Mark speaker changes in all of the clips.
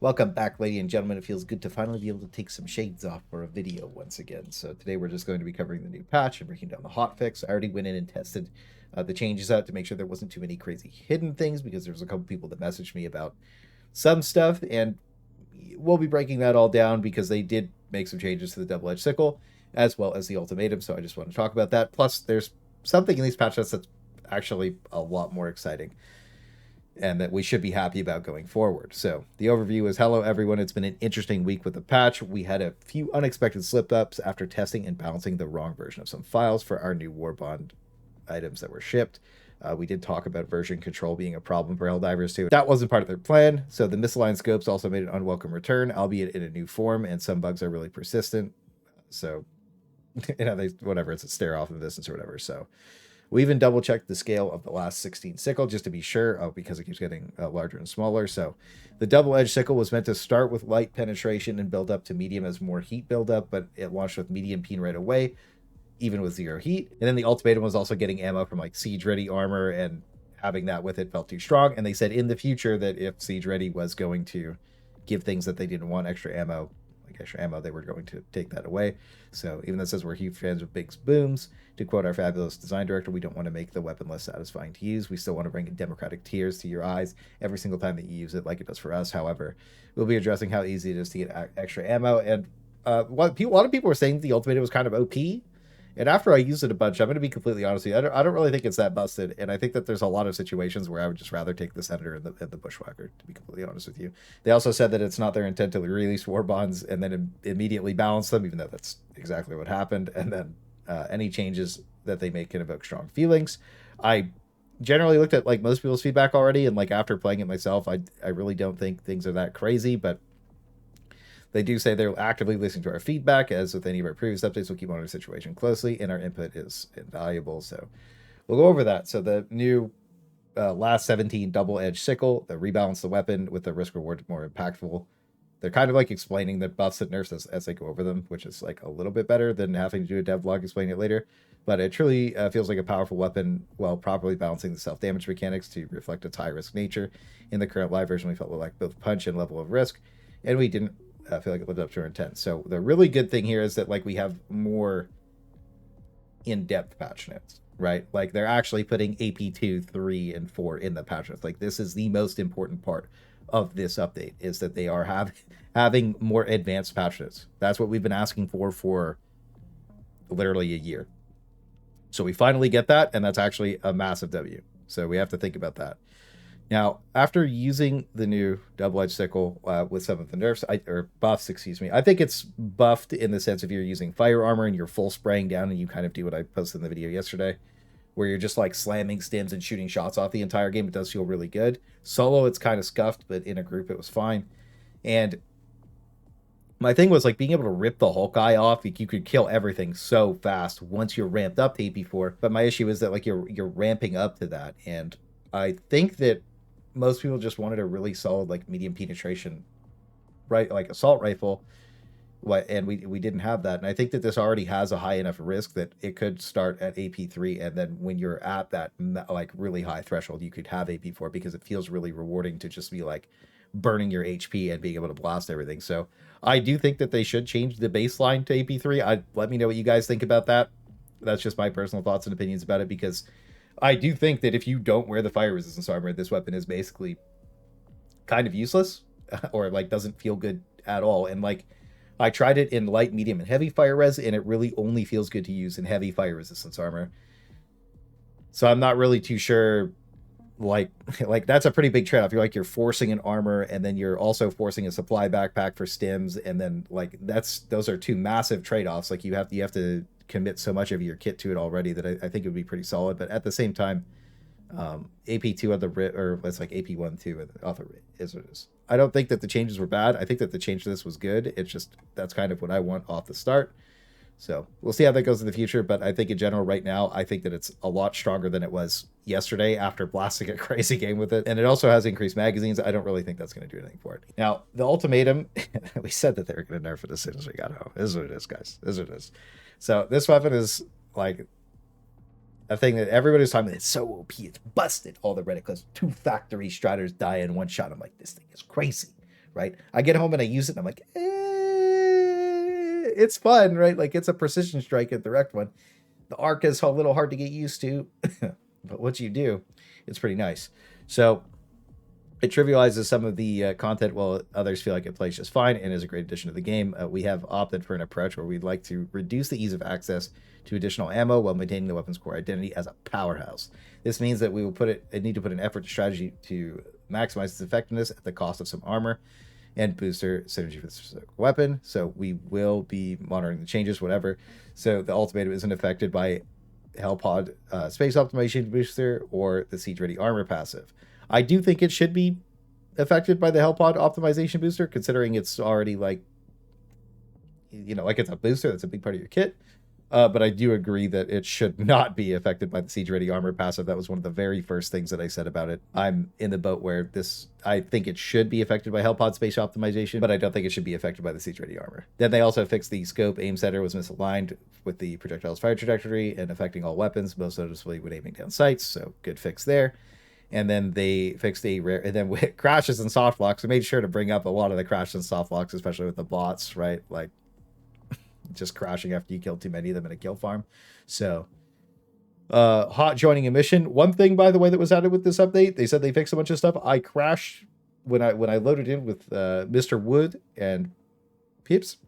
Speaker 1: Welcome back, ladies and gentlemen. It feels good to finally be able to take some shades off for a video once again. So today we're just going to be covering the new patch and breaking down the hotfix. I already went in and tested the changes out to make sure there wasn't too many crazy hidden things, because there's a couple people that messaged me about some stuff, and we'll be breaking that all down because they did make some changes to the double-edged sickle as well as the ultimatum. So I just want to talk about that. Plus, there's something in these patch notes that's actually a lot more exciting and that we should be happy about going forward. So the overview is, hello everyone, it's been an interesting week with the patch. We had a few unexpected slip-ups after testing and balancing the wrong version of some files for our new warbond items that were shipped. We did talk about version control being a problem for Helldivers too. That wasn't part of their plan, so the misaligned scopes also made an unwelcome return, albeit in a new form, and some bugs are really persistent. So, whatever, it's a stare off of distance or whatever. So we even double checked the scale of the last 16 sickle just to be sure, because it keeps getting larger and smaller. So the double-edged sickle was meant to start with light penetration and build up to medium as more heat build up, but it launched with medium peen right away, even with 0 heat. And then the ultimatum was also getting ammo from like siege ready armor, and having that with it felt too strong. And they said in the future that if siege ready was going to give things that they didn't want, extra ammo, they were going to take that away. So even though it says we're huge fans of big booms, to quote our fabulous design director, we don't want to make the weapon less satisfying to use. We still want to bring democratic tears to your eyes every single time that you use it, like it does for us. However, we'll be addressing how easy it is to get extra ammo. And a lot of people were saying the ultimatum was kind of OP. And after I used it a bunch, I'm going to be completely honest with you, I don't really think it's that busted. And I think that there's a lot of situations where I would just rather take the Senator and the Bushwhacker, to be completely honest with you. They also said that it's not their intent to release war bonds and then immediately balance them, even though that's exactly what happened. And then any changes that they make can evoke strong feelings. I generally looked at like most people's feedback already, and like after playing it myself, I really don't think things are that crazy, but they do say they're actively listening to our feedback. As with any of our previous updates, we'll keep monitoring the situation closely, and our input is invaluable. So we'll go over that. So the new last 17 double-edged sickle that rebalance the weapon with the risk reward more impactful. They're kind of like explaining the buffs and nerfs as they go over them, which is like a little bit better than having to do a dev vlog explaining it later. But it truly feels like a powerful weapon while properly balancing the self-damage mechanics to reflect its high-risk nature. In the current live version, we felt like both punch and level of risk, and we didn't feel like it lived up to our intent. So the really good thing here is that like we have more in-depth patch notes, right? Like they're actually putting AP2, 3, and 4 in the patch notes. Like this is the most important part of this update, is that they are having more advanced patch notes. That's what we've been asking for literally a year. So we finally get that, and that's actually a massive W. So we have to think about that. Now, after using the new double-edged sickle with some of the nerfs, or buffs, excuse me, I think it's buffed in the sense if you're using fire armor and you're full spraying down, and you kind of do what I posted in the video yesterday, where you're just like slamming stims and shooting shots off the entire game. It does feel really good. Solo, it's kind of scuffed, but in a group, it was fine. And my thing was like being able to rip the Hulk eye off. You could kill everything so fast once you're ramped up to AP4. But my issue is that like you're ramping up to that, and I think that most people just wanted a really solid like medium penetration, right, like assault rifle. And we didn't have that. And I think that this already has a high enough risk that it could start at AP3, and then when you're at that like really high threshold, you could have AP4, because it feels really rewarding to just be like burning your HP and being able to blast everything. So I do think that they should change the baseline to AP3. Let me know what you guys think about that. That's just my personal thoughts and opinions about it, because I do think that if you don't wear the fire resistance armor, this weapon is basically kind of useless or like doesn't feel good at all. And like I tried it in light, medium, and heavy fire res, and it really only feels good to use in heavy fire resistance armor. So I'm not really too sure. Like that's a pretty big trade-off. You're forcing an armor, and then you're also forcing a supply backpack for stims, and then like those are two massive trade-offs. Like you have to commit so much of your kit to it already that I think it would be pretty solid. But at the same time, AP2 on the or it's like AP1 2 off the is what it is. I don't think that the changes were bad. I think that the change to this was good. It's just that's kind of what I want off the start. So we'll see how that goes in the future. But I think in general, right now, I think that it's a lot stronger than it was yesterday after blasting a crazy game with it. And it also has increased magazines. I don't really think that's going to do anything for it. Now, the ultimatum, we said that they were going to nerf it as soon as we got home. This is what it is, guys. This is what it is. So this weapon is like a thing that everybody's talking about. It's so OP. It's busted. All the Reddit clips. 2 factory striders die in one shot. I'm like, this thing is crazy, right? I get home and I use it and I'm like, it's fun, right? Like it's a precision strike, a direct one. The arc is a little hard to get used to, but once you do, it's pretty nice. So it trivializes some of the content while others feel like it plays just fine and is a great addition to the game. We have opted for an approach where we'd like to reduce the ease of access to additional ammo while maintaining the weapon's core identity as a powerhouse. This means that we will need to put an effort to strategy to maximize its effectiveness at the cost of some armor and booster synergy for the specific weapon. So we will be monitoring the changes, whatever. So the ultimatum isn't affected by Hellpod space optimization booster or the siege ready armor passive. I do think it should be affected by the Hellpod optimization booster, considering it's already like, you know, like it's a booster. That's a big part of your kit. But I do agree that it should not be affected by the siege ready armor passive. That was one of the very first things that I said about it. I'm in the boat where I think it should be affected by Hellpod space optimization, but I don't think it should be affected by the siege ready armor. Then they also fixed the scope aim setter was misaligned with the projectile's fire trajectory and affecting all weapons, most noticeably when aiming down sights. So good fix there. And then they fixed and then with crashes and soft locks, they made sure to bring up a lot of the crashes and soft locks, especially with the bots, right? Like just crashing after you kill too many of them in a kill farm. So hot joining a mission. One thing, by the way, that was added with this update, they said they fixed a bunch of stuff. I crashed when I loaded in with Mr. Wood and Pips.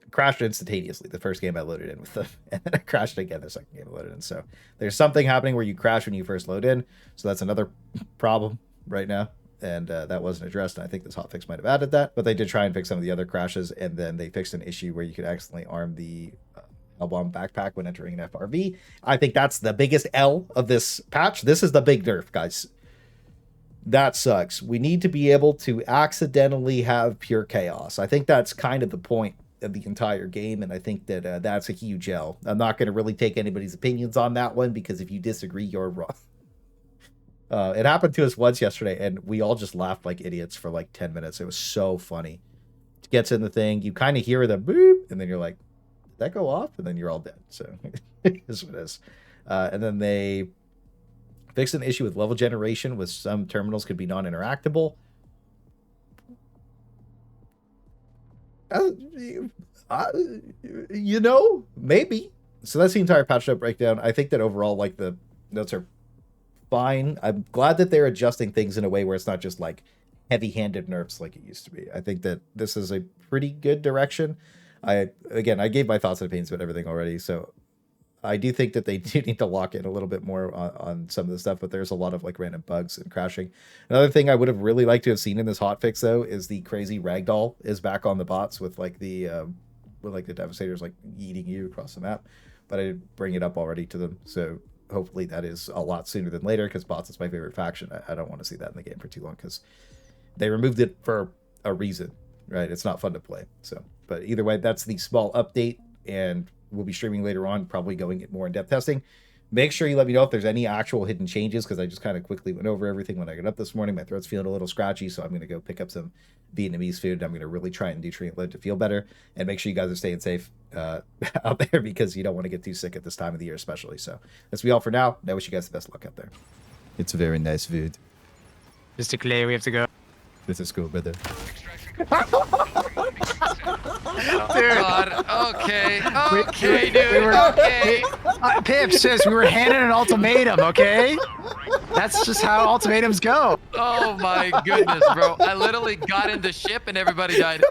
Speaker 1: Crashed instantaneously the first game I loaded in with them, and then I crashed again the second game I loaded in. So there's something happening where you crash when you first load in, so that's another problem right now, and that wasn't addressed, and I think this hotfix might have added that, but they did try and fix some of the other crashes, and then they fixed an issue where you could accidentally arm the Hellbomb backpack when entering an FRV. I think that's the biggest L of this patch. This is the big nerf, guys. That sucks. We need to be able to accidentally have pure chaos. I think that's kind of the point of the entire game, and I think that that's a huge L. I'm not going to really take anybody's opinions on that one, because if you disagree, you're wrong. It happened to us once yesterday, and we all just laughed like idiots for like 10 minutes. It was so funny. It gets in the thing, you kind of hear the boop, and then you're like, did that go off? And then you're all dead. So it is what it is. And then they fixed an issue with level generation, with some terminals could be non-interactable. You know, maybe. So that's the entire patch note breakdown. I think that overall, like, the notes are fine. I'm glad that they're adjusting things in a way where it's not just like heavy-handed nerfs like it used to be. I think that this is a pretty good direction. I gave my thoughts and opinions about everything already, so I do think that they do need to lock in a little bit more on some of the stuff, but there's a lot of like random bugs and crashing. Another thing I would have really liked to have seen in this hotfix, though, is the crazy ragdoll is back on the bots with like the Devastators like eating you across the map, but I did bring it up already to them, so hopefully that is a lot sooner than later, because bots is my favorite faction. I don't want to see that in the game for too long, because they removed it for a reason, right? It's not fun to play. So, but either way, that's the small update, and we'll be streaming later on, probably going more in-depth testing. Make sure you let me know if there's any actual hidden changes, because I just kind of quickly went over everything when I got up this morning. My throat's feeling a little scratchy, so I'm going to go pick up some Vietnamese food. I'm going to really try and nutrient load to feel better. And make sure you guys are staying safe out there, because you don't want to get too sick at this time of the year especially. So that's be all for now. I wish you guys the best luck out there. It's very nice food.
Speaker 2: Mr. Clay, we have to go.
Speaker 1: This is cool, brother.
Speaker 3: God. Okay, dude. Okay.
Speaker 2: Pip says we were handed an ultimatum, okay? That's just how ultimatums go.
Speaker 3: Oh my goodness, bro. I literally got into ship and everybody died.